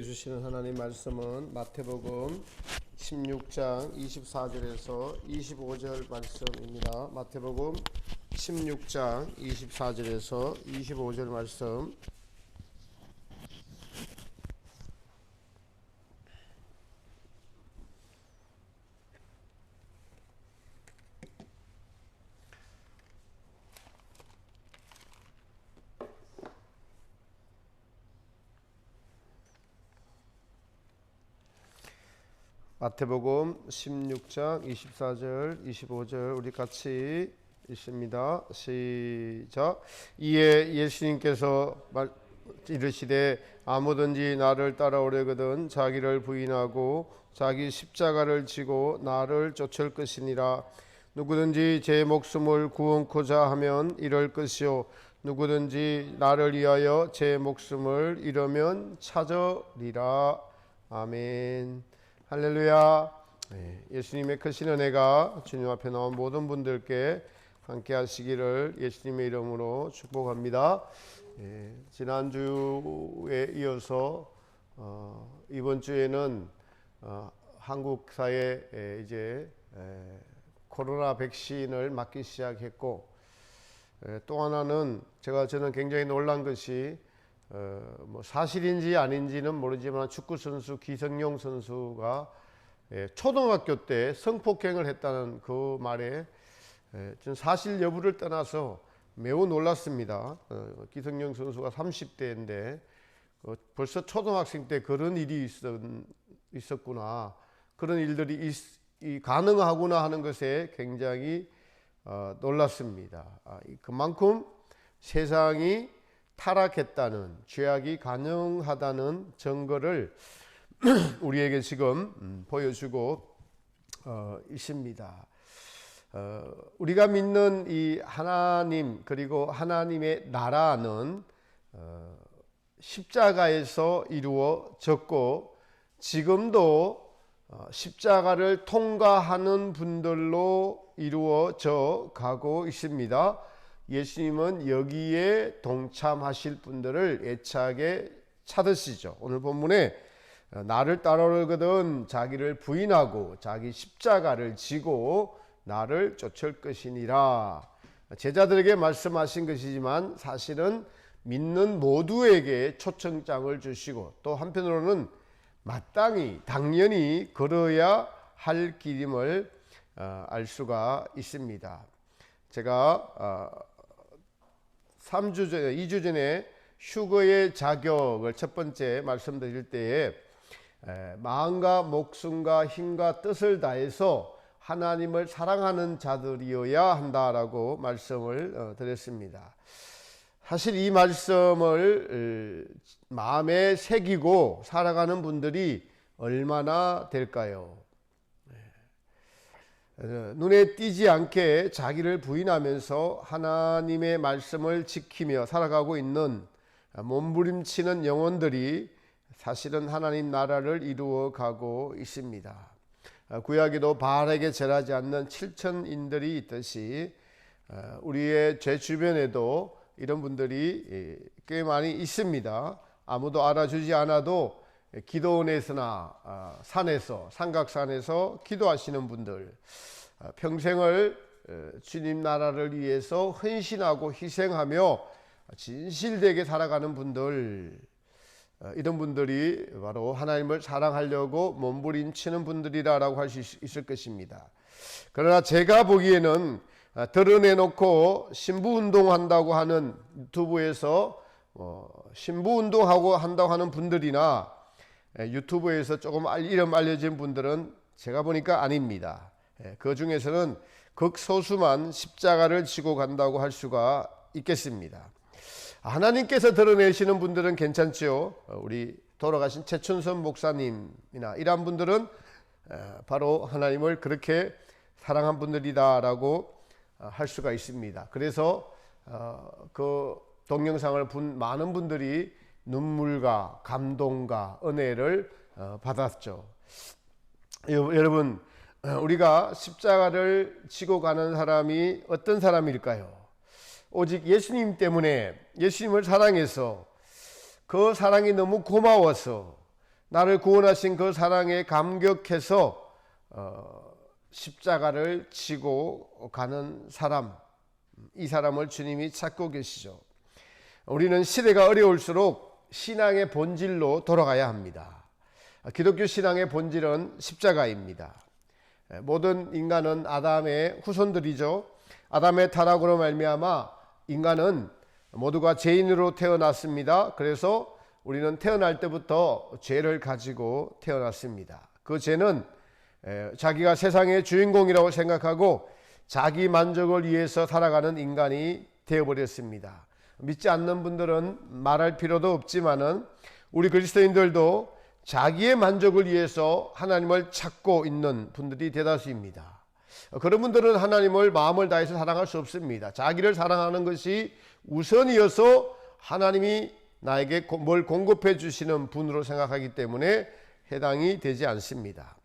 우리에게 주시는 하나님 말씀은 마태복음 16장 24절에서 25절 말씀입니다. 마태복음 16장 24절에서 25절 말씀. 마태복음 16장 24절 25절 우리 같이 읽습니다. 시작. 이에 예수님께서 이르시되 아무든지 나를 따라오려거든 자기를 부인하고 자기 십자가를 지고 나를 쫓을 것이니라. 누구든지 제 목숨을 구원코자 하면 잃을 것이요 누구든지 나를 위하여 제 목숨을 잃으면 찾으리라. 아멘. 할렐루야. 예수님의 크신 은혜가 주님 앞에 나온 모든 분들께 함께 하시기를 예수님의 이름으로 축복합니다. 지난주에 이어서 이번 주에는 한국 사회에 이제 코로나 백신을 맞기 시작했고, 또 하나는 저는 굉장히 놀란 것이 뭐 사실인지 아닌지는 모르지만 축구 선수 기성용 선수가 초등학교 때 성폭행을 했다는 그 말에 전 사실 여부를 떠나서 매우 놀랐습니다. 기성용 선수가 30대인데 벌써 초등학생 때 그런 일이 있었구나, 그런 일들이 가능하구나 하는 것에 굉장히 놀랐습니다. 그만큼 세상이 타락했다는, 죄악이 가능하다는 증거를 우리에게 지금 보여주고 있습니다. 우리가 믿는 이 하나님, 그리고 하나님의 나라는 십자가에서 이루어졌고 지금도 십자가를 통과하는 분들로 이루어져 가고 있습니다. 예수님은 여기에 동참하실 분들을 애착에 찾으시죠. 오늘 본문에 나를 따라오려거든 자기를 부인하고 자기 십자가를 지고 나를 쫓을 것이니라. 제자들에게 말씀하신 것이지만 사실은 믿는 모두에게 초청장을 주시고 또 한편으로는 마땅히 당연히 걸어야 할 길임을 알 수가 있습니다. 제가 2주 전에 휴거의 자격을 첫 번째 말씀드릴 때에 마음과 목숨과 힘과 뜻을 다해서 하나님을 사랑하는 자들이어야 한다라고 말씀을 드렸습니다. 사실 이 말씀을 마음에 새기고 살아가는 분들이 얼마나 될까요? 눈에 띄지 않게 자기를 부인하면서 하나님의 말씀을 지키며 살아가고 있는 몸부림치는 영혼들이 사실은 하나님 나라를 이루어 가고 있습니다. 구약에도 바알에게 절하지 않는 7천인들이 있듯이 우리의 죄 주변에도 이런 분들이 꽤 많이 있습니다. 아무도 알아주지 않아도 기도원에서나 산에서, 삼각산에서 기도하시는 분들, 평생을 주님 나라를 위해서 헌신하고 희생하며 진실되게 살아가는 분들, 이런 분들이 바로 하나님을 사랑하려고 몸부림치는 분들이라고 할 수 있을 것입니다. 그러나 제가 보기에는 드러내놓고 신부운동한다고 하는 유튜브에서 신부운동하고 한다고 하는 분들이나 유튜브에서 조금 이름 알려진 분들은 제가 보니까 아닙니다. 그 중에서는 극소수만 십자가를 지고 간다고 할 수가 있겠습니다. 하나님께서 드러내시는 분들은 괜찮죠. 우리 돌아가신 최춘선 목사님이나 이런 분들은 바로 하나님을 그렇게 사랑한 분들이다라고 할 수가 있습니다. 그래서 그 동영상을 본 많은 분들이 눈물과 감동과 은혜를 받았죠. 여러분, 우리가 십자가를 지고 가는 사람이 어떤 사람일까요? 오직 예수님 때문에, 예수님을 사랑해서, 그 사랑이 너무 고마워서 나를 구원하신 그 사랑에 감격해서 십자가를 지고 가는 사람, 이 사람을 주님이 찾고 계시죠. 우리는 시대가 어려울수록 신앙의 본질로 돌아가야 합니다. 기독교 신앙의 본질은 십자가입니다. 모든 인간은 아담의 후손들이죠. 아담의 타락으로 말미암아 인간은 모두가 죄인으로 태어났습니다. 그래서 우리는 태어날 때부터 죄를 가지고 태어났습니다. 그 죄는 자기가 세상의 주인공이라고 생각하고 자기 만족을 위해서 살아가는 인간이 되어버렸습니다. 믿지 않는 분들은 말할 필요도 없지만은 우리 그리스도인들도 자기의 만족을 위해서 하나님을 찾고 있는 분들이 대다수입니다. 그런 분들은 하나님을 마음을 다해서 사랑할 수 없습니다. 자기를 사랑하는 것이 우선이어서 하나님이 나에게 뭘 공급해 주시는 분으로 생각하기 때문에 해당이 되지 않습니다.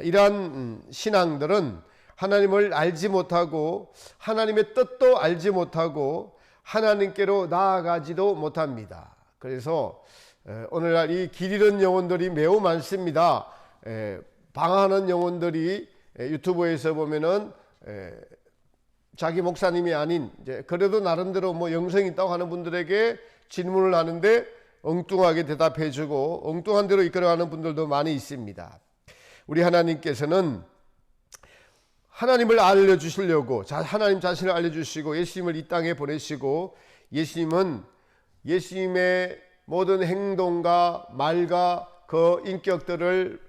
이러한 신앙들은 하나님을 알지 못하고 하나님의 뜻도 알지 못하고 하나님께로 나아가지도 못합니다. 그래서 오늘날 이 길 잃은 영혼들이 매우 많습니다. 방황하는 영혼들이 유튜브에서 보면은 자기 목사님이 아닌 그래도 나름대로 뭐 영성이 있다고 하는 분들에게 질문을 하는데 엉뚱하게 대답해주고 엉뚱한 대로 이끌어가는 분들도 많이 있습니다. 우리 하나님께서는 하나님을 알려주시려고 하나님 자신을 알려주시고 예수님을 이 땅에 보내시고 예수님은 예수님의 모든 행동과 말과 그 인격들을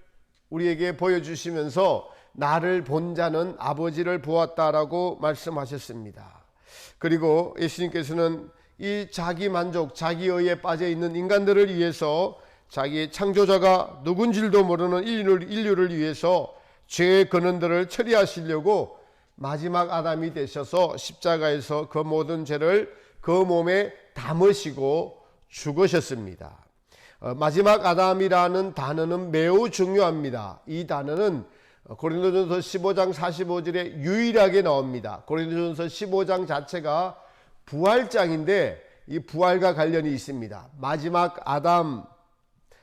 우리에게 보여주시면서 나를 본 자는 아버지를 보았다라고 말씀하셨습니다. 그리고 예수님께서는 이 자기 만족, 자기의에 빠져 있는 인간들을 위해서 자기의 창조자가 누군지도 모르는 인류를 위해서 죄의 근원들을 처리하시려고 마지막 아담이 되셔서 십자가에서 그 모든 죄를 그 몸에 담으시고 죽으셨습니다. 마지막 아담이라는 단어는 매우 중요합니다. 이 단어는 고린도전서 15장 45절에 유일하게 나옵니다. 고린도전서 15장 자체가 부활장인데 이 부활과 관련이 있습니다. 마지막 아담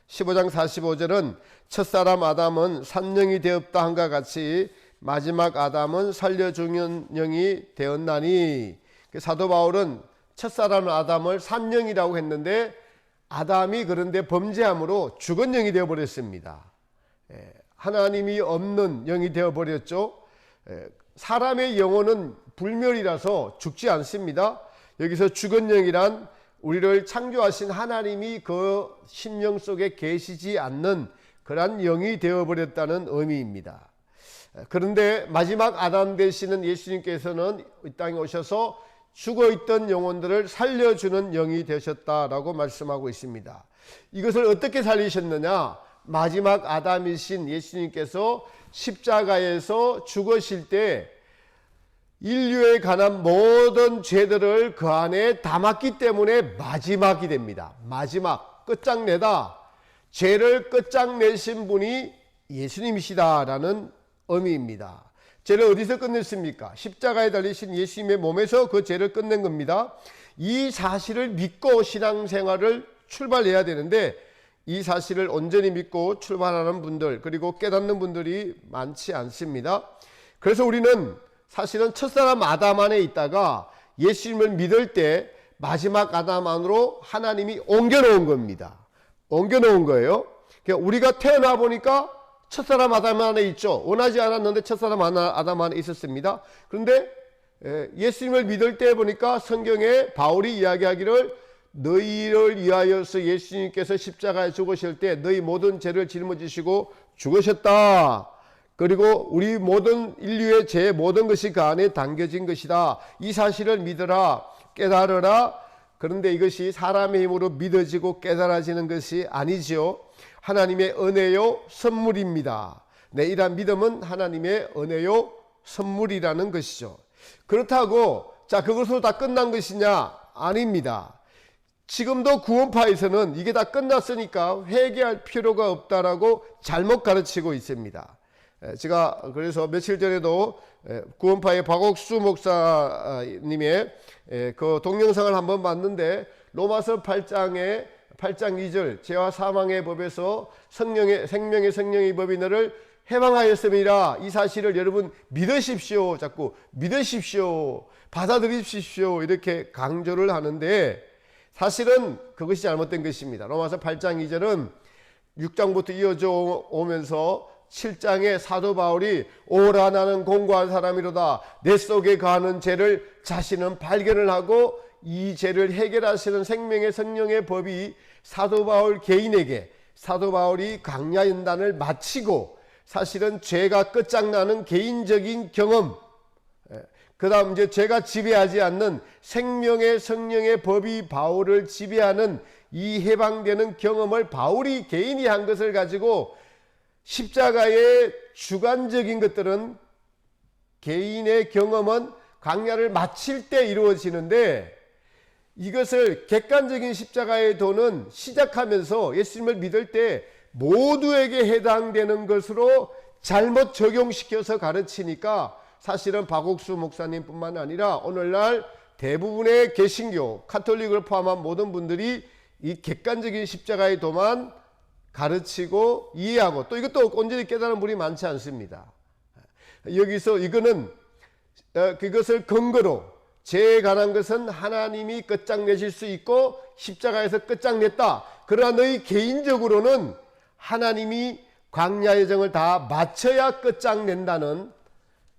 15장 45절은 첫사람 아담은 산령이 되었다 한과 같이 마지막 아담은 살려주는 영이 되었나니, 사도 바울은 첫사람 아담을 산령이라고 했는데 아담이 그런데 범죄함으로 죽은 영이 되어버렸습니다. 하나님이 없는 영이 되어버렸죠. 사람의 영혼은 불멸이라서 죽지 않습니다. 여기서 죽은 영이란 우리를 창조하신 하나님이 그 심령 속에 계시지 않는 그러한 영이 되어버렸다는 의미입니다. 그런데 마지막 아담 되시는 예수님께서는 이 땅에 오셔서 죽어있던 영혼들을 살려주는 영이 되셨다라고 말씀하고 있습니다. 이것을 어떻게 살리셨느냐? 마지막 아담이신 예수님께서 십자가에서 죽으실 때 인류에 관한 모든 죄들을 그 안에 담았기 때문에 마지막이 됩니다. 마지막, 끝장내다. 죄를 끝장내신 분이 예수님이시다라는 의미입니다. 죄를 어디서 끝냈습니까? 십자가에 달리신 예수님의 몸에서 그 죄를 끝낸 겁니다. 이 사실을 믿고 신앙생활을 출발해야 되는데 이 사실을 온전히 믿고 출발하는 분들, 그리고 깨닫는 분들이 많지 않습니다. 그래서 우리는 사실은 첫사람 아담 안에 있다가 예수님을 믿을 때 마지막 아담 안으로 하나님이 옮겨놓은 겁니다. 옮겨놓은 거예요. 그러니까 우리가 태어나 보니까 첫사람 아담 안에 있죠. 원하지 않았는데 첫사람 아담 안에 있었습니다. 그런데 예수님을 믿을 때 보니까 성경에 바울이 이야기하기를 너희를 위하여서 예수님께서 십자가에 죽으실 때 너희 모든 죄를 짊어지시고 죽으셨다. 그리고 우리 모든 인류의 죄 모든 것이 그 안에 담겨진 것이다. 이 사실을 믿으라, 깨달으라. 그런데 이것이 사람의 힘으로 믿어지고 깨달아지는 것이 아니죠. 하나님의 은혜요 선물입니다. 네, 이러한 믿음은 하나님의 은혜요 선물이라는 것이죠. 그렇다고 자 그것으로 다 끝난 것이냐? 아닙니다. 지금도 구원파에서는 이게 다 끝났으니까 회개할 필요가 없다라고 잘못 가르치고 있습니다. 제가 그래서 며칠 전에도 구원파의 박옥수 목사님의 그 동영상을 한번 봤는데 로마서 8장에 8장 2절 죄와 사망의 법에서 생명의 성령의 법이 너를 해방하였음이라. 이 사실을 여러분 믿으십시오. 자꾸 믿으십시오. 받아들이십시오. 이렇게 강조를 하는데 사실은 그것이 잘못된 것입니다. 로마서 8장 2절은 6장부터 이어져 오면서 7장에 사도 바울이 오라 나는 공고한 사람이로다. 내 속에 거하는 죄를 자신은 발견을 하고 이 죄를 해결하시는 생명의 성령의 법이 사도 바울 개인에게 사도 바울이 광야 연단을 마치고 사실은 죄가 끝장나는 개인적인 경험, 그 다음 이제 죄가 지배하지 않는 생명의 성령의 법이 바울을 지배하는 이 해방되는 경험을 바울이 개인이 한 것을 가지고 십자가의 주관적인 것들은 개인의 경험은 광야를 마칠 때 이루어지는데 이것을 객관적인 십자가의 도는 시작하면서 예수님을 믿을 때 모두에게 해당되는 것으로 잘못 적용시켜서 가르치니까 사실은 박옥수 목사님뿐만 아니라 오늘날 대부분의 개신교, 카톨릭을 포함한 모든 분들이 이 객관적인 십자가의 도만 가르치고 이해하고 또 이것도 온전히 깨달은 분이 많지 않습니다. 여기서 이거는 그것을 근거로 죄에 관한 것은 하나님이 끝장내실 수 있고 십자가에서 끝장냈다. 그러나 너희 개인적으로는 하나님이 광야 여정을 다 마쳐야 끝장낸다는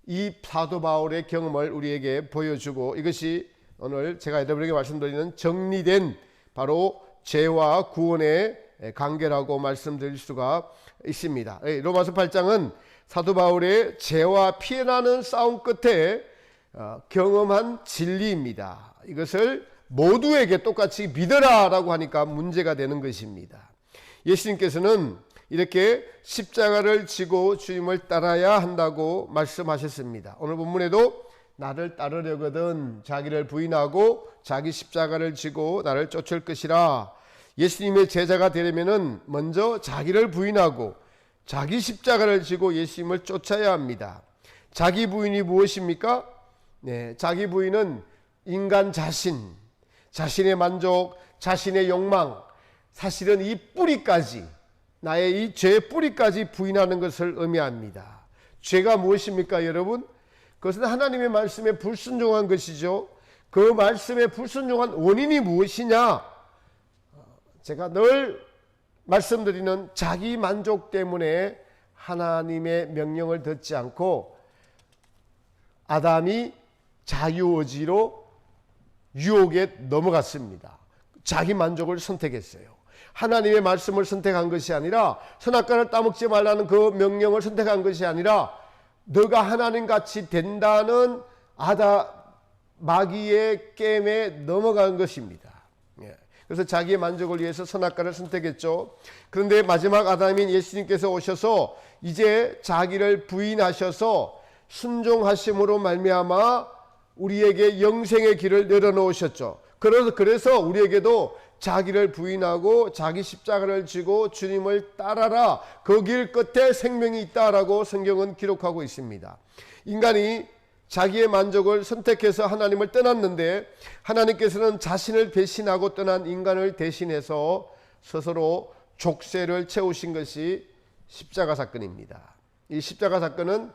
이 사도 바울의 경험을 우리에게 보여주고 이것이 오늘 제가 여러분에게 말씀드리는 정리된 바로 죄와 구원의 관계라고 말씀드릴 수가 있습니다. 로마서 8장은 사도 바울의 죄와 피해나는 싸움 끝에 경험한 진리입니다. 이것을 모두에게 똑같이 믿어라 라고 하니까 문제가 되는 것입니다. 예수님께서는 이렇게 십자가를 지고 주님을 따라야 한다고 말씀하셨습니다. 오늘 본문에도 나를 따르려거든 자기를 부인하고 자기 십자가를 지고 나를 쫓을 것이라. 예수님의 제자가 되려면 먼저 자기를 부인하고 자기 십자가를 지고 예수님을 쫓아야 합니다. 자기 부인이 무엇입니까? 자기 부인은 인간 자신, 자신의 만족, 자신의 욕망, 사실은 이 뿌리까지 나의 이 죄의 뿌리까지 부인하는 것을 의미합니다. 죄가 무엇입니까, 여러분? 그것은 하나님의 말씀에 불순종한 것이죠. 그 말씀에 불순종한 원인이 무엇이냐? 제가 늘 말씀드리는 자기 만족 때문에 하나님의 명령을 듣지 않고 아담이 자유의지로 유혹에 넘어갔습니다. 자기 만족을 선택했어요. 하나님의 말씀을 선택한 것이 아니라 선악과를 따먹지 말라는 그 명령을 선택한 것이 아니라 너가 하나님같이 된다는 마귀의 게임에 넘어간 것입니다. 그래서 자기의 만족을 위해서 선악과를 선택했죠. 그런데 마지막 아담인 예수님께서 오셔서 이제 자기를 부인하셔서 순종하심으로 말미암아 우리에게 영생의 길을 열어놓으셨죠. 그래서 우리에게도 자기를 부인하고 자기 십자가를 지고 주님을 따라라. 그 길 끝에 생명이 있다라고 성경은 기록하고 있습니다. 인간이 자기의 만족을 선택해서 하나님을 떠났는데 하나님께서는 자신을 배신하고 떠난 인간을 대신해서 스스로 족쇄를 채우신 것이 십자가 사건입니다. 이 십자가 사건은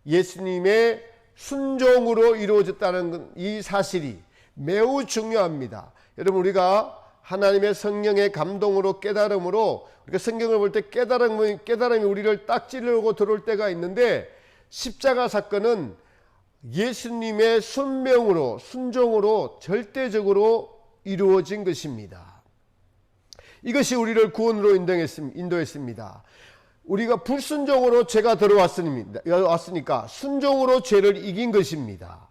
예수님의 순종으로 이루어졌다는 이 사실이 매우 중요합니다. 여러분, 우리가 하나님의 성령의 감동으로 깨달음으로 우리가 성경을 볼 때 깨달음이 우리를 딱 찌르고 들어올 때가 있는데 십자가 사건은 예수님의 순명으로 순종으로 절대적으로 이루어진 것입니다. 이것이 우리를 구원으로 인도했습니다. 우리가 불순종으로 죄가 들어왔으니까 순종으로 죄를 이긴 것입니다.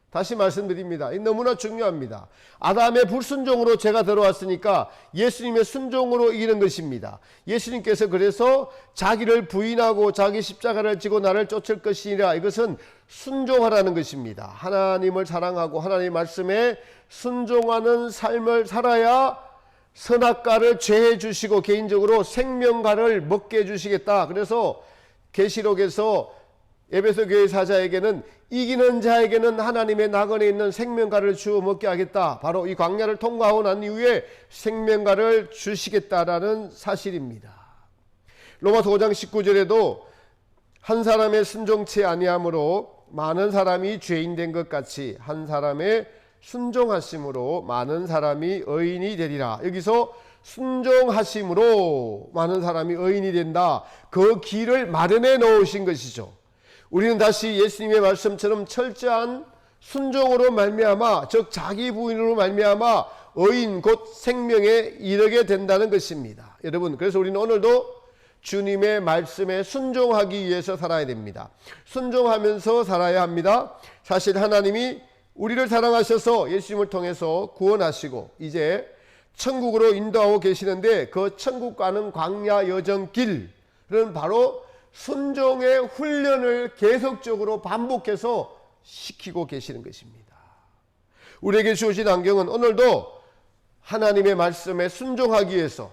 다시 말씀드립니다. 너무나 중요합니다. 아담의 불순종으로 죄가 들어왔으니까 예수님의 순종으로 이기는 것입니다. 예수님께서 그래서 자기를 부인하고 자기 십자가를 지고 나를 쫓을 것이니라. 이것은 순종하라는 것입니다. 하나님을 사랑하고 하나님의 말씀에 순종하는 삶을 살아야 선악과를 죄해 주시고 개인적으로 생명과를 먹게 해 주시겠다. 그래서 계시록에서 에베소 교회 사자에게는 이기는 자에게는 하나님의 낙원에 있는 생명과를 주어 먹게 하겠다. 바로 이 광야를 통과하고 난 이후에 생명과를 주시겠다라는 사실입니다. 로마서 5장 19절에도 한 사람의 순종치 아니함으로 많은 사람이 죄인 된 것 같이 한 사람의 순종하심으로 많은 사람이 의인이 되리라. 여기서 순종하심으로 많은 사람이 의인이 된다. 그 길을 마련해 놓으신 것이죠. 우리는 다시 예수님의 말씀처럼 철저한 순종으로 말미암아, 즉 자기 부인으로 말미암아 의인 곧 생명에 이르게 된다는 것입니다. 여러분, 그래서 우리는 오늘도 주님의 말씀에 순종하기 위해서 살아야 됩니다. 순종하면서 살아야 합니다. 사실 하나님이 우리를 사랑하셔서 예수님을 통해서 구원하시고 이제 천국으로 인도하고 계시는데, 그 천국 가는 광야 여정 길은 바로 순종의 훈련을 계속적으로 반복해서 시키고 계시는 것입니다. 우리에게 주어진 안경은 오늘도 하나님의 말씀에 순종하기 위해서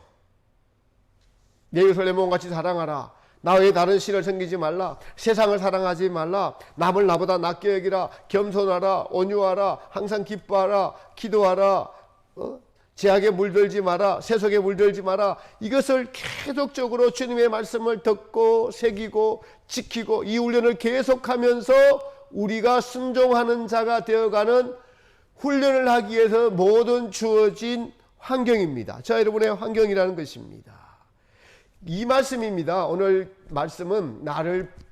내 이웃을 내 몸같이 사랑하라, 나 외에 다른 신을 섬기지 말라, 세상을 사랑하지 말라, 남을 나보다 낫게 여기라, 겸손하라, 온유하라, 항상 기뻐하라, 기도하라, 죄악에 물들지 마라, 세속에 물들지 마라. 이것을 계속적으로 주님의 말씀을 듣고 새기고 지키고 이 훈련을 계속하면서 우리가 순종하는 자가 되어가는 훈련을 하기 위해서 모든 주어진 환경입니다. 자, 여러분의 환경이라는 것입니다. 이 말씀입니다. 오늘 말씀은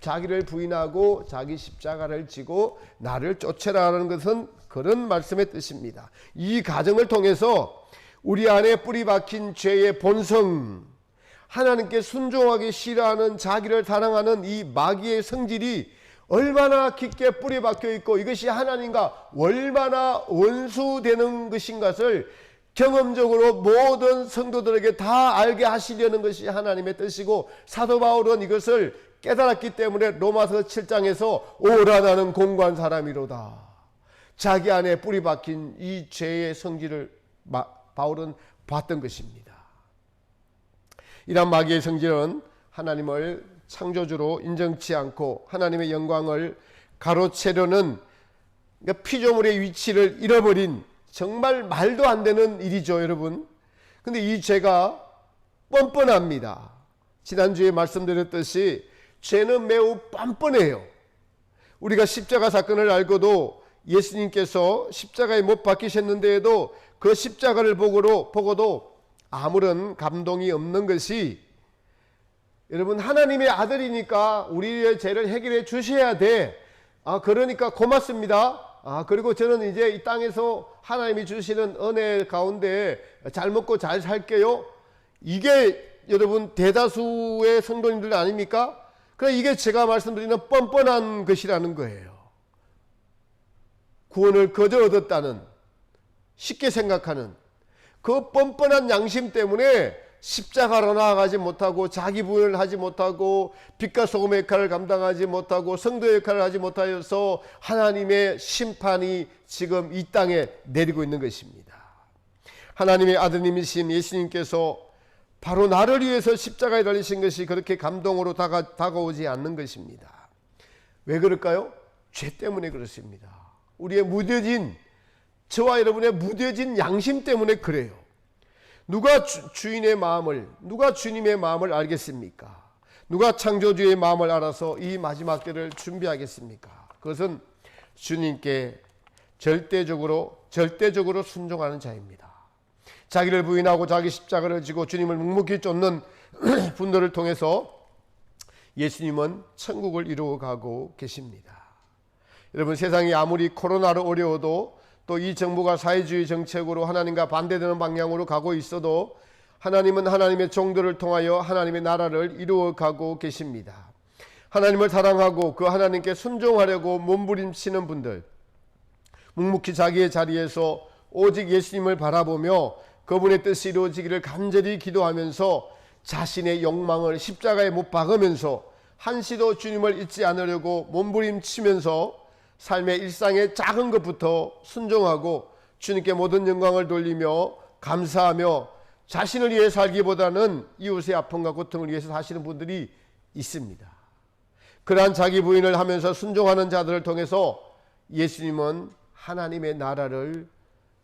자기를 부인하고 자기 십자가를 지고 나를 쫓아라는 것은 그런 말씀의 뜻입니다. 이 과정을 통해서 우리 안에 뿌리 박힌 죄의 본성, 하나님께 순종하기 싫어하는 자기를 사랑하는 이 마귀의 성질이 얼마나 깊게 뿌리 박혀 있고 이것이 하나님과 얼마나 원수되는 것인 것을 경험적으로 모든 성도들에게 다 알게 하시려는 것이 하나님의 뜻이고, 사도 바울은 이것을 깨달았기 때문에 로마서 7장에서 오라 나는 공고한 사람이로다. 자기 안에 뿌리 박힌 이 죄의 성질을 바울은 봤던 것입니다. 이런 마귀의 성질은 하나님을 창조주로 인정치 않고 하나님의 영광을 가로채려는, 그러니까 피조물의 위치를 잃어버린 정말 말도 안 되는 일이죠, 여러분. 근데 이 죄가 뻔뻔합니다. 지난주에 말씀드렸듯이 죄는 매우 뻔뻔해요. 우리가 십자가 사건을 알고도 예수님께서 십자가에 못 박히셨는데도 그 십자가를 보고도 아무런 감동이 없는 것이, 여러분, 하나님의 아들이니까 우리의 죄를 해결해 주셔야 돼. 그러니까 고맙습니다. 그리고 저는 이제 이 땅에서 하나님이 주시는 은혜 가운데 잘 먹고 잘 살게요. 이게 여러분 대다수의 성도님들 아닙니까? 그러니까 이게 제가 말씀드리는 뻔뻔한 것이라는 거예요. 구원을 거저 얻었다는, 쉽게 생각하는 그 뻔뻔한 양심 때문에 십자가로 나아가지 못하고 자기 부인을 하지 못하고 빛과 소금의 역할을 감당하지 못하고 성도의 역할을 하지 못하여서 하나님의 심판이 지금 이 땅에 내리고 있는 것입니다. 하나님의 아드님이신 예수님께서 바로 나를 위해서 십자가에 달리신 것이 그렇게 감동으로 다가오지 않는 것입니다. 왜 그럴까요? 죄 때문에 그렇습니다. 우리의 무뎌진, 저와 여러분의 무뎌진 양심 때문에 그래요. 누가 주인의 마음을, 누가 주님의 마음을 알겠습니까? 누가 창조주의 마음을 알아서 이 마지막 때를 준비하겠습니까? 그것은 주님께 절대적으로 순종하는 자입니다. 자기를 부인하고 자기 십자가를 지고 주님을 묵묵히 쫓는 분들을 통해서 예수님은 천국을 이루어가고 계십니다. 여러분, 세상이 아무리 코로나로 어려워도 또 이 정부가 사회주의 정책으로 하나님과 반대되는 방향으로 가고 있어도 하나님은 하나님의 종들을 통하여 하나님의 나라를 이루어가고 계십니다. 하나님을 사랑하고 그 하나님께 순종하려고 몸부림치는 분들, 묵묵히 자기의 자리에서 오직 예수님을 바라보며 그분의 뜻이 이루어지기를 간절히 기도하면서 자신의 욕망을 십자가에 못 박으면서 한시도 주님을 잊지 않으려고 몸부림치면서 삶의 일상의 작은 것부터 순종하고 주님께 모든 영광을 돌리며 감사하며 자신을 위해 살기보다는 이웃의 아픔과 고통을 위해서 사시는 분들이 있습니다. 그러한 자기 부인을 하면서 순종하는 자들을 통해서 예수님은 하나님의 나라를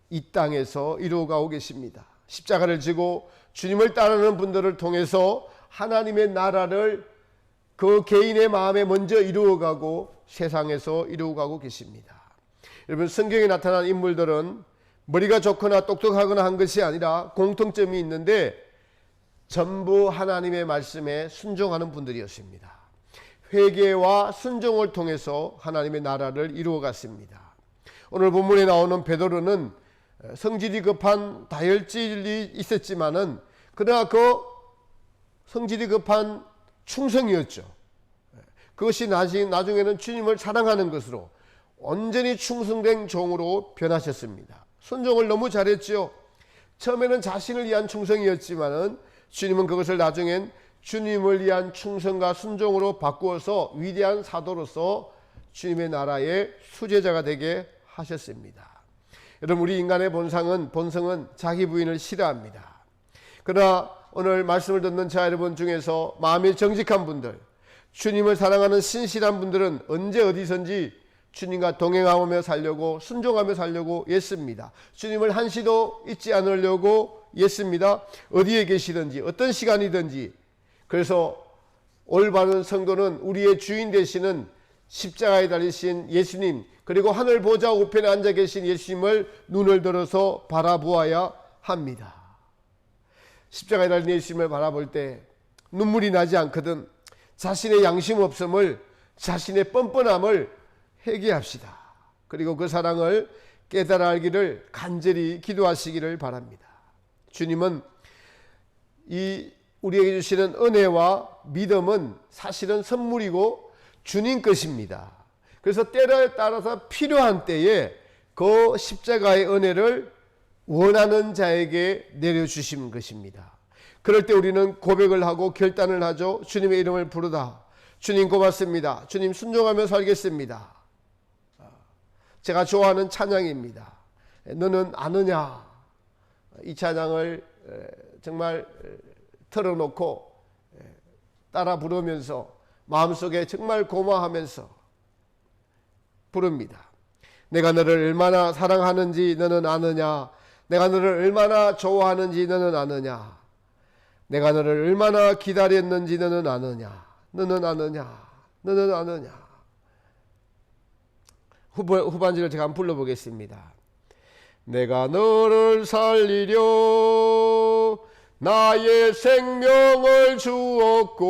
이 땅에서 이루어가고 계십니다. 십자가를 지고 주님을 따르는 분들을 통해서 하나님의 나라를 그 개인의 마음에 먼저 이루어가고 세상에서 이루어가고 계십니다. 여러분, 성경에 나타난 인물들은 머리가 좋거나 똑똑하거나 한 것이 아니라 공통점이 있는데 전부 하나님의 말씀에 순종하는 분들이었습니다. 회개와 순종을 통해서 하나님의 나라를 이루어갔습니다. 오늘 본문에 나오는 베드로는 성질이 급한 다혈질이 있었지만은 그러나 그 성질이 급한 충성이었죠. 그것이 나중에는 주님을 사랑하는 것으로 온전히 충성된 종으로 변하셨습니다. 순종을 너무 잘했죠. 처음에는 자신을 위한 충성이었지만은 주님은 그것을 나중엔 주님을 위한 충성과 순종으로 바꾸어서 위대한 사도로서 주님의 나라의 수제자가 되게 하셨습니다. 여러분, 우리 인간의 본성은 자기 부인을 싫어합니다. 그러나 오늘 말씀을 듣는 자 여러분 중에서 마음이 정직한 분들, 주님을 사랑하는 신실한 분들은 언제 어디선지 주님과 동행하며 살려고, 순종하며 살려고 애씁니다. 주님을 한시도 잊지 않으려고 애씁니다. 어디에 계시든지 어떤 시간이든지. 그래서 올바른 성도는 우리의 주인 되시는 십자가에 달리신 예수님, 그리고 하늘 보좌 우편에 앉아 계신 예수님을 눈을 들어서 바라보아야 합니다. 십자가에 달린 예수님을 바라볼 때 눈물이 나지 않거든 자신의 양심 없음을, 자신의 뻔뻔함을 회개합시다. 그리고 그 사랑을 깨달아 알기를 간절히 기도하시기를 바랍니다. 주님은 우리에게 주시는 은혜와 믿음은 사실은 선물이고 주님 것입니다. 그래서 때에 따라서 필요한 때에 그 십자가의 은혜를 원하는 자에게 내려주신 것입니다. 그럴 때 우리는 고백을 하고 결단을 하죠. 주님의 이름을 부르다. 주님 고맙습니다. 주님 순종하며 살겠습니다. 제가 좋아하는 찬양입니다. 너는 아느냐. 이 찬양을 정말 틀어놓고 따라 부르면서 마음속에 정말 고마워하면서 부릅니다. 내가 너를 얼마나 사랑하는지 너는 아느냐. 내가 너를 얼마나 좋아하는지 너는 아느냐. 내가 너를 얼마나 기다렸는지 너는 아느냐. 너는 아느냐. 너는 아느냐. 후반절을 제가 한번 불러보겠습니다. 내가 너를 살리려 나의 생명을 주었고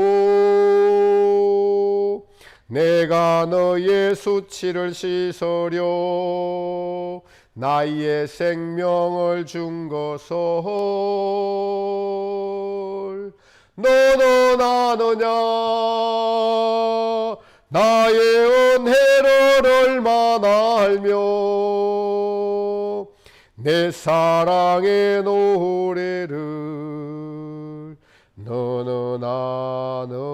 내가 너의 수치를 씻으려 나의 생명을 준 것을 너는 아느냐. 나의 은혜를 얼마나 알며 내 사랑의 노래를 너는 아느냐.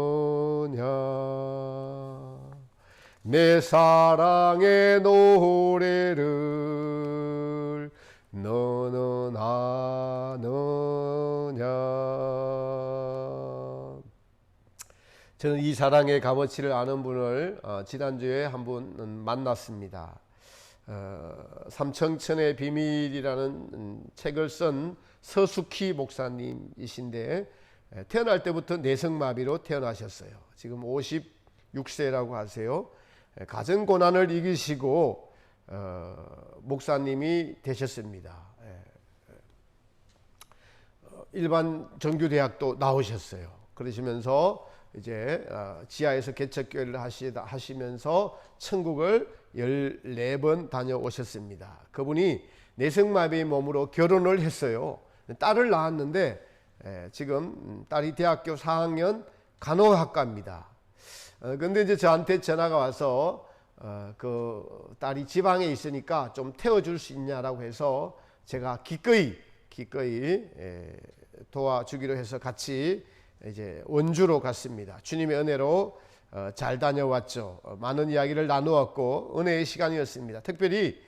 내 사랑의 노래를 너는 아느냐. 저는 이 사랑의 값어치를 아는 분을 지난주에 한 분 만났습니다. 삼청천의 비밀이라는 책을 쓴 서숙희 목사님이신데 태어날 때부터 내성마비로 태어나셨어요. 지금 56세라고 하세요. 가정고난을 이기시고 목사님이 되셨습니다. 일반 정규대학도 나오셨어요. 그러시면서 이제 지하에서 개척교회를 하시면서 천국을 14번 다녀오셨습니다. 그분이 내성마비의 몸으로 결혼을 했어요. 딸을 낳았는데 지금 딸이 대학교 4학년 간호학과입니다. 근데 이제 저한테 전화가 와서 그 딸이 지방에 있으니까 좀 태워줄 수 있냐라고 해서 제가 기꺼이 도와주기로 해서 같이 이제 원주로 갔습니다. 주님의 은혜로 잘 다녀왔죠. 많은 이야기를 나누었고 은혜의 시간이었습니다. 특별히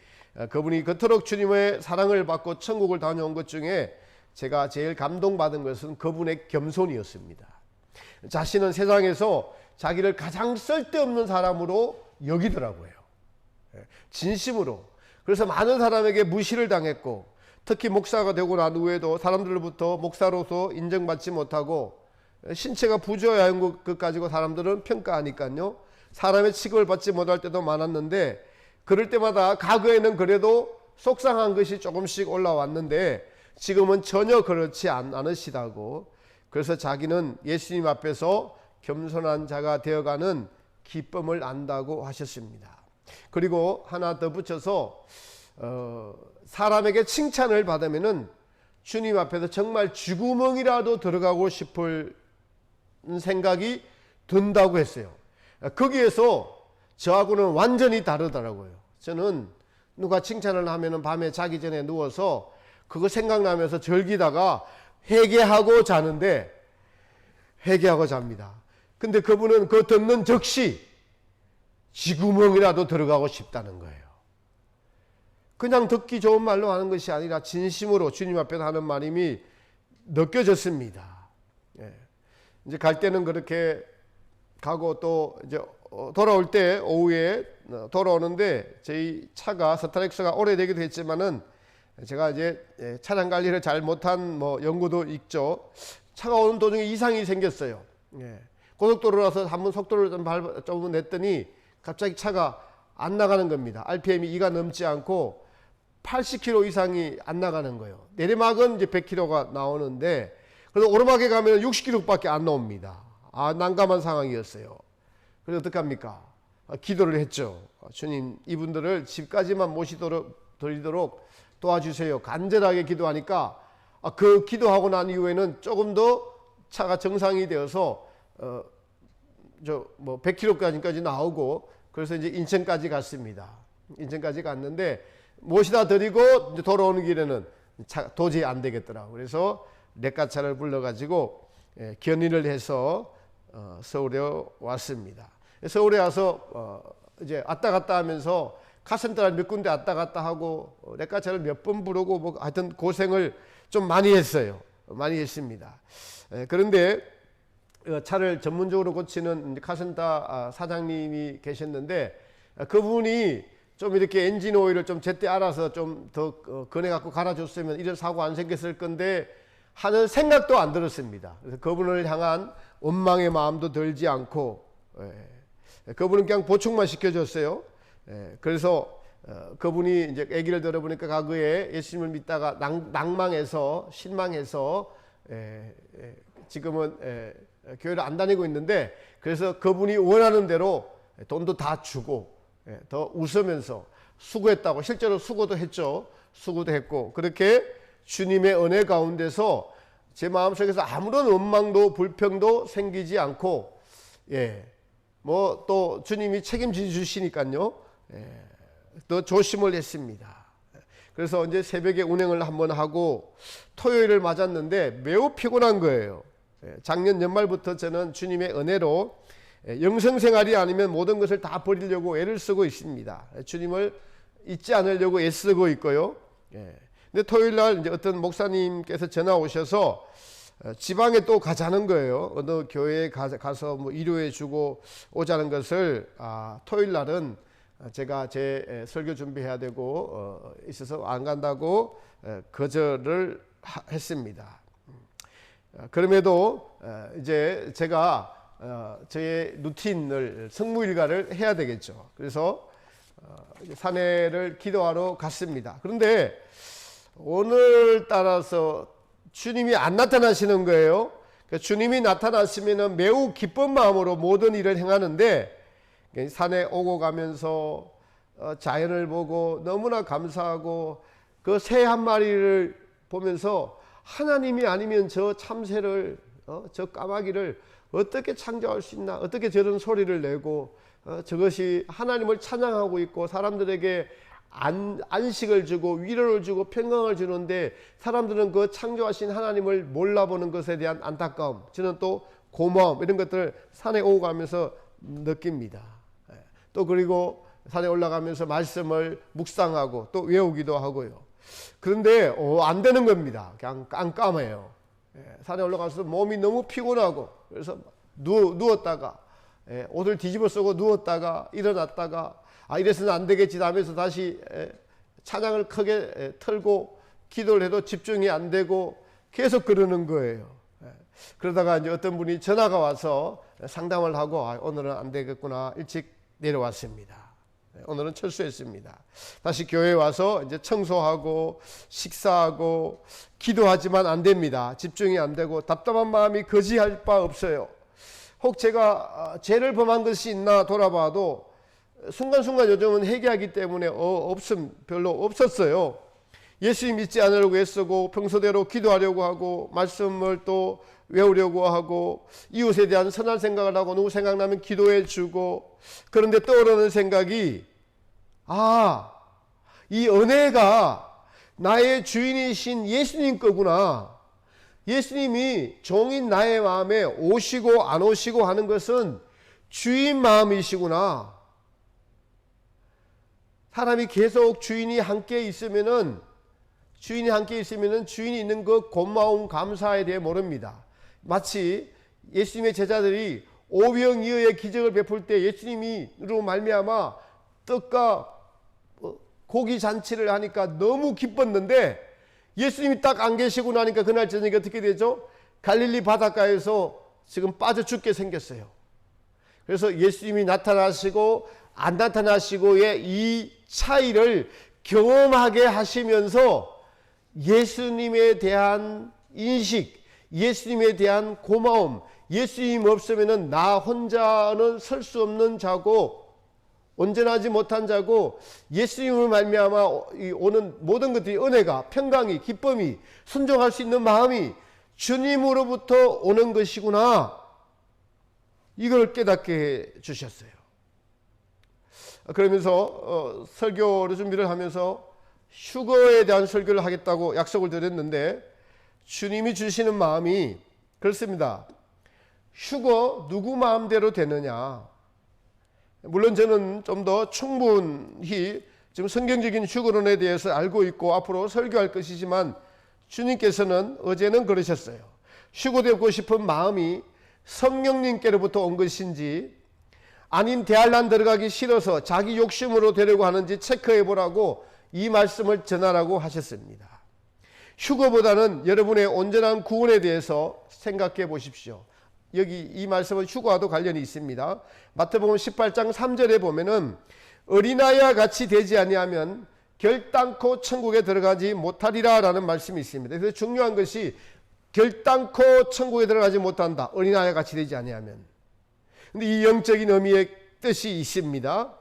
그분이 그토록 주님의 사랑을 받고 천국을 다녀온 것 중에 제가 제일 감동받은 것은 그분의 겸손이었습니다. 자신은 세상에서 자기를 가장 쓸데없는 사람으로 여기더라고요. 진심으로. 그래서 많은 사람에게 무시를 당했고, 특히 목사가 되고 난 후에도 사람들로부터 목사로서 인정받지 못하고 신체가 부조한 것 가지고 사람들은 평가하니까요, 사람의 취급을 받지 못할 때도 많았는데, 그럴 때마다 과거에는 그래도 속상한 것이 조금씩 올라왔는데 지금은 전혀 그렇지 않으시다고, 그래서 자기는 예수님 앞에서 겸손한 자가 되어가는 기쁨을 안다고 하셨습니다. 그리고 하나 더 붙여서 사람에게 칭찬을 받으면은 주님 앞에서 정말 쥐구멍이라도 들어가고 싶을 생각이 든다고 했어요. 거기에서 저하고는 완전히 다르더라고요. 저는 누가 칭찬을 하면은 밤에 자기 전에 누워서 그거 생각나면서 절기다가 회개하고 자는데, 회개하고 잡니다. 근데 그분은 그 듣는 즉시 쥐구멍이라도 들어가고 싶다는 거예요. 그냥 듣기 좋은 말로 하는 것이 아니라 진심으로 주님 앞에서 하는 말임이 느껴졌습니다. 예. 이제 갈 때는 그렇게 가고, 또 이제 돌아올 때 오후에 돌아오는데 저희 차가 스타렉스가 오래되기도 했지만은 제가 이제 차량 관리를 잘 못한 연구도 있죠. 차가 오는 도중에 이상이 생겼어요. 예. 고속도로라서 한번 속도를 좀 냈더니 갑자기 차가 안 나가는 겁니다. RPM이 2가 넘지 않고 80km 이상이 안 나가는 거예요. 내리막은 이제 100km가 나오는데, 그래서 오르막에 가면 60km밖에 안 나옵니다. 난감한 상황이었어요. 그래서 어떡합니까? 기도를 했죠. 주님, 이분들을 집까지만 드리도록 도와주세요. 간절하게 기도하니까 그 기도하고 난 이후에는 조금 더 차가 정상이 되어서 100km까지 나오고, 그래서 이제 인천까지 갔습니다. 인천까지 갔는데 모시다 드리고 이제 돌아오는 길에는 도저히 안 되겠더라고요. 그래서 레카차를 불러가지고 견인을 해서 서울에 왔습니다. 서울에 와서 이제 왔다 갔다 하면서 카센터를 몇 군데 왔다 갔다 하고 레카차를 몇 번 부르고 하여튼 고생을 좀 많이 했어요. 많이 했습니다. 그런데 차를 전문적으로 고치는 카센터 사장님이 계셨는데, 그분이 좀 이렇게 엔진 오일을 좀 제때 알아서 좀 더 꺼내갖고 갈아줬으면 이런 사고 안 생겼을 건데 하는 생각도 안 들었습니다. 그래서 그분을 향한 원망의 마음도 들지 않고, 그분은 그냥 보충만 시켜줬어요. 그래서 그분이 이제 얘기를 들어보니까 과거에 예수님을 믿다가 낭망해서 실망해서 지금은 교회를 안 다니고 있는데, 그래서 그분이 원하는 대로 돈도 다 주고 더 웃으면서 수고했다고, 실제로 수고도 했죠. 수고도 했고, 그렇게 주님의 은혜 가운데서 제 마음속에서 아무런 원망도 불평도 생기지 않고, 또 주님이 책임져 주시니까요, 더 조심을 했습니다. 그래서 이제 새벽에 운행을 한번 하고 토요일을 맞았는데 매우 피곤한 거예요. 작년 연말부터 저는 주님의 은혜로 영성생활이 아니면 모든 것을 다 버리려고 애를 쓰고 있습니다. 주님을 잊지 않으려고 애쓰고 있고요. 근데 토요일 날 이제 어떤 목사님께서 전화 오셔서 지방에 또 가자는 거예요. 어느 교회에 가서 일요에 주고 오자는 것을, 토요일 날은 제가 제 설교 준비해야 되고 있어서 안 간다고 거절을 했습니다. 그럼에도 이제 제가 저의 루틴을, 성무일가를 해야 되겠죠. 그래서 산에를 기도하러 갔습니다. 그런데 오늘따라서 주님이 안 나타나시는 거예요. 주님이 나타나시면 매우 기쁜 마음으로 모든 일을 행하는데, 산에 오고 가면서 자연을 보고 너무나 감사하고 그 새 한 마리를 보면서 하나님이 아니면 저 참새를, 저 까마귀를 어떻게 창조할 수 있나, 어떻게 저런 소리를 내고 저것이 하나님을 찬양하고 있고 사람들에게 안식을 주고 위로를 주고 평강을 주는데, 사람들은 그 창조하신 하나님을 몰라보는 것에 대한 안타까움, 저는 또 고마움, 이런 것들을 산에 오고 가면서 느낍니다. 또 그리고 산에 올라가면서 말씀을 묵상하고 또 외우기도 하고요. 그런데 안 되는 겁니다. 그냥 깜깜해요. 산에 올라가서 몸이 너무 피곤하고, 그래서 누웠다가 옷을 뒤집어 쓰고 누웠다가 일어났다가 이래서는 안 되겠지 하면서 다시 찬양을 크게 틀고 기도를 해도 집중이 안 되고 계속 그러는 거예요. 그러다가 이제 어떤 분이 전화가 와서 상담을 하고 오늘은 안 되겠구나 일찍 내려왔습니다. 오늘은 철수했습니다. 다시 교회에 와서 이제 청소하고 식사하고 기도하지만 안 됩니다. 집중이 안 되고 답답한 마음이 거지할 바 없어요. 혹 제가 죄를 범한 것이 있나 돌아봐도 순간순간 요즘은 회개하기 때문에 별로 없었어요. 예수님 믿지 않으려고 애쓰고 평소대로 기도하려고 하고 말씀을 또 외우려고 하고 이웃에 대한 선한 생각을 하고 누구 생각나면 기도해 주고 그런데 떠오르는 생각이 이 은혜가 나의 주인이신 예수님 거구나. 예수님이 종인 나의 마음에 오시고 안 오시고 하는 것은 주인 마음이시구나. 사람이 계속 주인이 함께 있으면은 주인이 있는 그 고마움 감사에 대해 모릅니다. 마치 예수님의 제자들이 오병이어의 기적을 베풀 때 예수님이로 말미암아 떡과 고기 잔치를 하니까 너무 기뻤는데 예수님이 딱 안 계시고 나니까 그날 저녁에 어떻게 되죠? 갈릴리 바닷가에서 지금 빠져 죽게 생겼어요. 그래서 예수님이 나타나시고 안 나타나시고의 이 차이를 경험하게 하시면서 예수님에 대한 인식, 예수님에 대한 고마움, 예수님 없으면 나 혼자는 설 수 없는 자고 온전하지 못한 자고 예수님을 말미암아 오는 모든 것들이 은혜가 평강이 기쁨이 순종할 수 있는 마음이 주님으로부터 오는 것이구나. 이걸 깨닫게 해 주셨어요. 그러면서 설교를 준비를 하면서 휴거에 대한 설교를 하겠다고 약속을 드렸는데 주님이 주시는 마음이 그렇습니다. 휴거 누구 마음대로 되느냐. 물론 저는 좀 더 충분히 지금 성경적인 휴거론에 대해서 알고 있고 앞으로 설교할 것이지만 주님께서는 어제는 그러셨어요. 휴거되고 싶은 마음이 성령님께로부터 온 것인지 아닌 대할란 들어가기 싫어서 자기 욕심으로 되려고 하는지 체크해 보라고 이 말씀을 전하라고 하셨습니다. 휴거보다는 여러분의 온전한 구원에 대해서 생각해 보십시오. 여기 이 말씀은 휴거와도 관련이 있습니다. 마태복음 18장 3절에 보면은 어린아이와 같이 되지 아니하면 결단코 천국에 들어가지 못하리라 라는 말씀이 있습니다. 그래서 중요한 것이 결단코 천국에 들어가지 못한다. 어린아이와 같이 되지 아니하면. 근데 이 영적인 의미의 뜻이 있습니다.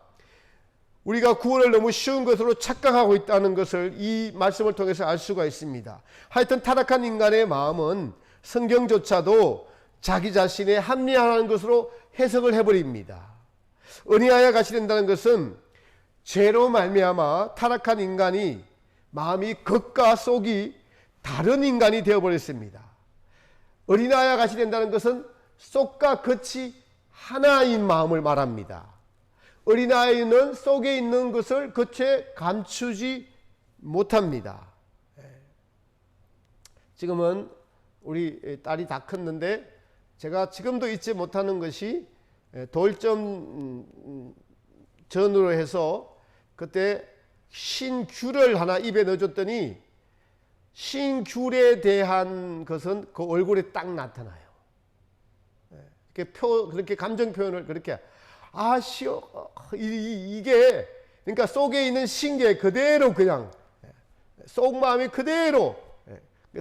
우리가 구원을 너무 쉬운 것으로 착각하고 있다는 것을 이 말씀을 통해서 알 수가 있습니다. 하여튼 타락한 인간의 마음은 성경조차도 자기 자신에 합리화하는 것으로 해석을 해버립니다. 어린아이와 같이 된다는 것은 죄로 말미암아 타락한 인간이 마음이 겉과 속이 다른 인간이 되어버렸습니다. 어린아이와 같이 된다는 것은 속과 겉이 하나인 마음을 말합니다. 어린아이는 속에 있는 것을 겉에 감추지 못합니다. 지금은 우리 딸이 다 컸는데 제가 지금도 잊지 못하는 것이 돌점 전으로 해서 그때 신귤을 하나 입에 넣어줬더니 신귤에 대한 것은 그 얼굴에 딱 나타나요. 그렇게 감정 표현을 그렇게 이게 그러니까 속에 있는 신계 그대로 그냥 속마음이 그대로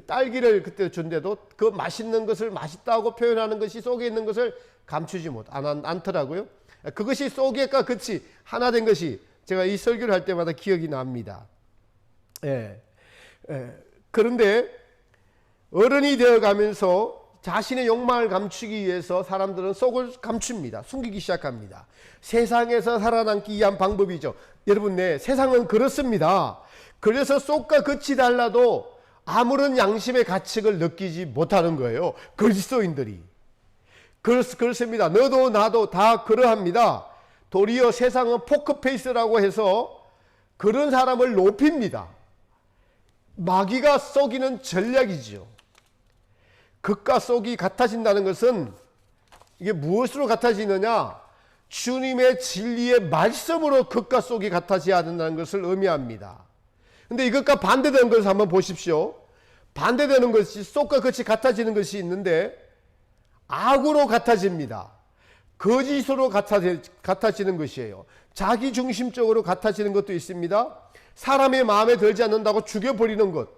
딸기를 그때 준데도 그 맛있는 것을 맛있다고 표현하는 것이 속에 있는 것을 감추지 않더라고요. 그것이 속에가 끝이 하나 된 것이 제가 이 설교를 할 때마다 기억이 납니다. 그런데 어른이 되어가면서 자신의 욕망을 감추기 위해서 사람들은 속을 감춥니다. 숨기기 시작합니다. 세상에서 살아남기 위한 방법이죠. 여러분, 세상은 그렇습니다. 그래서 속과 겉이 달라도 아무런 양심의 가책을 느끼지 못하는 거예요. 그리스도인들이. 그렇습니다. 너도 나도 다 그러합니다. 도리어 세상은 포커페이스라고 해서 그런 사람을 높입니다. 마귀가 속이는 전략이지요. 겉과 속이 같아진다는 것은 이게 무엇으로 같아지느냐? 주님의 진리의 말씀으로 겉과 속이 같아져야 된다는 것을 의미합니다. 근데 이것과 반대되는 것을 한번 보십시오. 반대되는 것이 속과 겉이 같아지는 것이 있는데 악으로 같아집니다. 거짓으로 같아지는 것이에요. 자기 중심적으로 같아지는 것도 있습니다. 사람의 마음에 들지 않는다고 죽여버리는 것.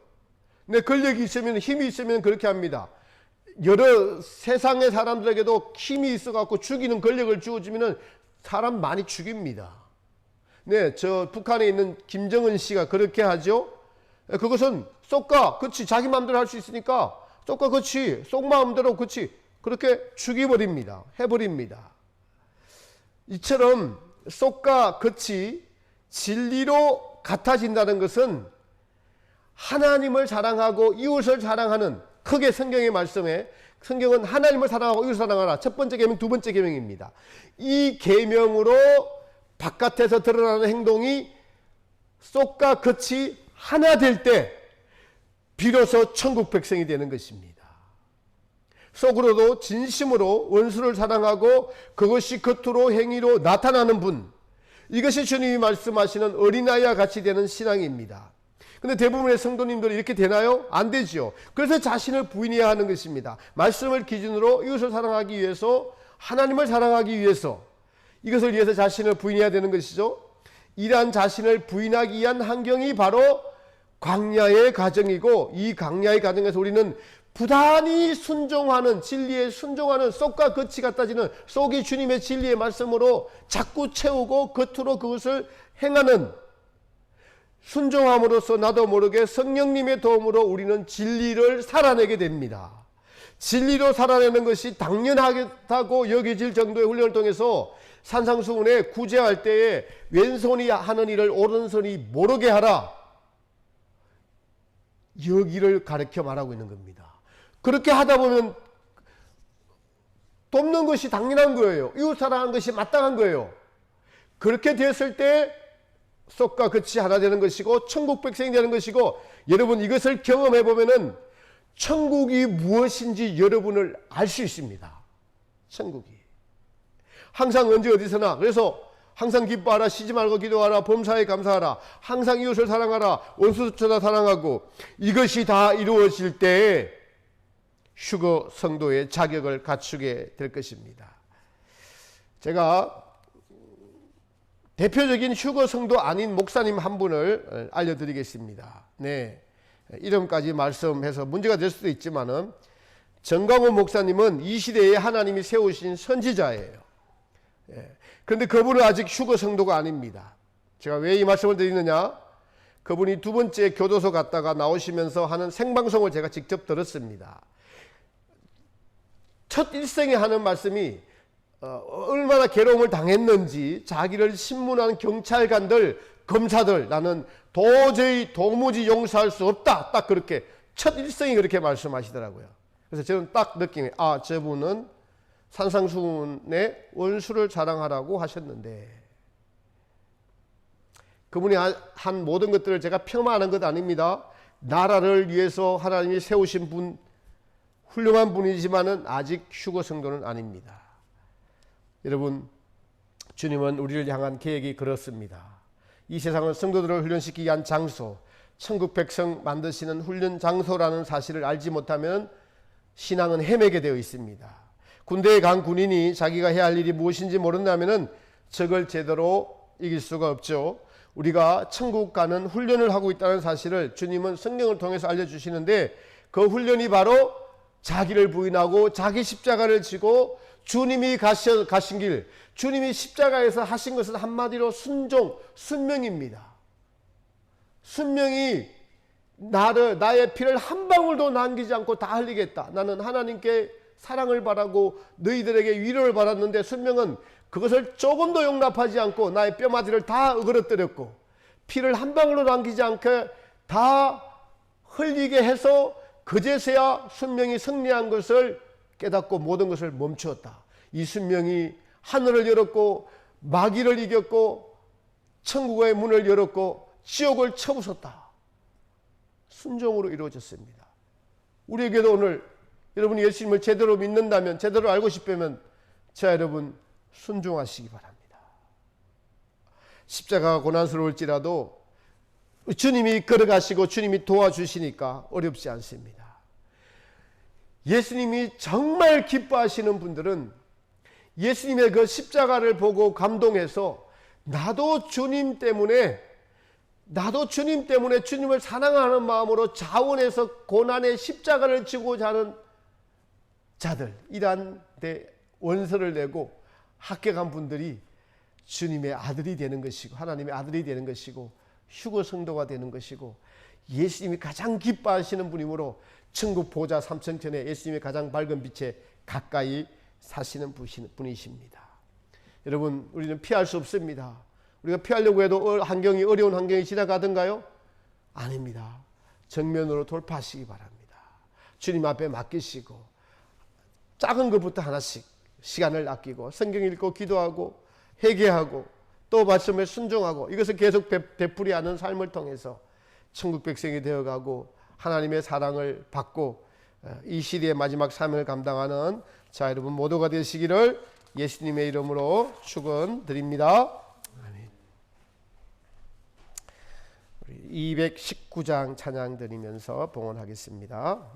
근데 권력이 있으면, 힘이 있으면 그렇게 합니다. 여러 세상의 사람들에게도 힘이 있어갖고 죽이는 권력을 주어주면 사람 많이 죽입니다. 네, 저 북한에 있는 김정은 씨가 그렇게 하죠. 그것은 속과 겉이 자기 마음대로 할 수 있으니까 속과 겉이 속마음대로 겉이 그렇게 죽여버립니다. 해버립니다. 이처럼 속과 겉이 진리로 같아진다는 것은 하나님을 사랑하고 이웃을 사랑하는, 크게 성경의 말씀에 성경은 하나님을 사랑하고 이웃을 사랑하라. 첫 번째 계명, 두 번째 계명입니다. 이 계명으로 바깥에서 드러나는 행동이 속과 겉이 하나 될 때 비로소 천국 백성이 되는 것입니다. 속으로도 진심으로 원수를 사랑하고 그것이 겉으로 행위로 나타나는 분, 이것이 주님이 말씀하시는 어린아이와 같이 되는 신앙입니다. 근데 대부분의 성도님들이 이렇게 되나요? 안 되죠. 그래서 자신을 부인해야 하는 것입니다. 말씀을 기준으로 이웃을 사랑하기 위해서, 하나님을 사랑하기 위해서, 이것을 위해서 자신을 부인해야 되는 것이죠. 이러한 자신을 부인하기 위한 환경이 바로 광야의 과정이고, 이 광야의 과정에서 우리는 부단히 순종하는, 진리에 순종하는, 속과 겉이 같아지는, 속이 주님의 진리의 말씀으로 자꾸 채우고 겉으로 그것을 행하는, 순종함으로써 나도 모르게 성령님의 도움으로 우리는 진리를 살아내게 됩니다. 진리로 살아내는 것이 당연하다고 여겨질 정도의 훈련을 통해서 산상수훈에 구제할 때에 왼손이 하는 일을 오른손이 모르게 하라, 여기를 가르쳐 말하고 있는 겁니다. 그렇게 하다 보면 돕는 것이 당연한 거예요. 이웃 사랑하는 것이 마땅한 거예요. 그렇게 됐을 때 속과 겉이 하나 되는 것이고 천국 백성이 되는 것이고, 여러분 이것을 경험해 보면은 천국이 무엇인지 여러분을 알 수 있습니다. 천국이 항상 언제 어디서나, 그래서 항상 기뻐하라, 쉬지 말고 기도하라, 범사에 감사하라, 항상 이웃을 사랑하라, 원수조차 사랑하고, 이것이 다 이루어질 때에 휴거 성도의 자격을 갖추게 될 것입니다. 제가 대표적인 휴거 성도 아닌 목사님 한 분을 알려드리겠습니다. 네, 이름까지 말씀해서 문제가 될 수도 있지만은, 정강호 목사님은 이 시대에 하나님이 세우신 선지자예요. 그런데 그분은 아직 휴거 성도가 아닙니다. 제가 왜 이 말씀을 드리느냐? 그분이 두 번째 교도소 갔다가 나오시면서 하는 생방송을 제가 직접 들었습니다. 첫 일생에 하는 말씀이 얼마나 괴로움을 당했는지, 자기를 신문한 경찰관들, 검사들, 나는 도무지 용서할 수 없다, 딱 그렇게 첫 일생이 그렇게 말씀하시더라고요. 그래서 저는 딱 느낌이, 아, 저분은 산상수훈의 원수를 자랑하라고 하셨는데, 그분이 한 모든 것들을 제가 폄하하는 것 아닙니다. 나라를 위해서 하나님이 세우신 분, 훌륭한 분이지만은 아직 휴거 성도는 아닙니다. 여러분, 주님은 우리를 향한 계획이 그렇습니다. 이 세상은 성도들을 훈련시키기 위한 장소, 천국 백성 만드시는 훈련 장소라는 사실을 알지 못하면 신앙은 헤매게 되어 있습니다. 군대에 간 군인이 자기가 해야 할 일이 무엇인지 모른다면 적을 제대로 이길 수가 없죠. 우리가 천국 가는 훈련을 하고 있다는 사실을 주님은 성경을 통해서 알려주시는데, 그 훈련이 바로 자기를 부인하고 자기 십자가를 지고 주님이 가신 길, 주님이 십자가에서 하신 것은 한마디로 순종, 순명입니다. 순명이 나의 피를 한 방울도 남기지 않고 다 흘리겠다. 나는 하나님께 사랑을 바라고 너희들에게 위로를 받았는데, 순명은 그것을 조금도 용납하지 않고 나의 뼈마디를 다 어그러뜨렸고 피를 한 방울도 남기지 않게 다 흘리게 해서 그제서야 순명이 승리한 것을 깨닫고 모든 것을 멈추었다. 이 순명이 하늘을 열었고 마귀를 이겼고 천국의 문을 열었고 지옥을 쳐부쉈다. 순종으로 이루어졌습니다. 우리에게도 오늘 여러분이 예수님을 제대로 믿는다면, 제대로 알고 싶으면 자, 여러분 순종하시기 바랍니다. 십자가가 고난스러울지라도 주님이 걸어가시고 주님이 도와주시니까 어렵지 않습니다. 예수님이 정말 기뻐하시는 분들은 예수님의 그 십자가를 보고 감동해서 나도 주님 때문에 주님을 사랑하는 마음으로 자원해서 고난의 십자가를 지고자 하는 자들, 이러한 데 원서를 내고 합격한 분들이 주님의 아들이 되는 것이고 하나님의 아들이 되는 것이고 휴거 성도가 되는 것이고 예수님이 가장 기뻐하시는 분이므로 천국 보좌 삼천천에 예수님의 가장 밝은 빛에 가까이 사시는 분이십니다. 여러분, 우리는 피할 수 없습니다. 우리가 피하려고 해도 어려운 환경이 지나가던가요? 아닙니다. 정면으로 돌파하시기 바랍니다. 주님 앞에 맡기시고 작은 것부터 하나씩 시간을 아끼고 성경 읽고 기도하고 회개하고 또 말씀에 순종하고 이것을 계속 되풀이하는 삶을 통해서 천국 백성이 되어가고 하나님의 사랑을 받고 이 시대의 마지막 삶을 감당하는 자 여러분 모두가 되시기를 예수님의 이름으로 축원드립니다. 219장 찬양 드리면서 봉헌하겠습니다.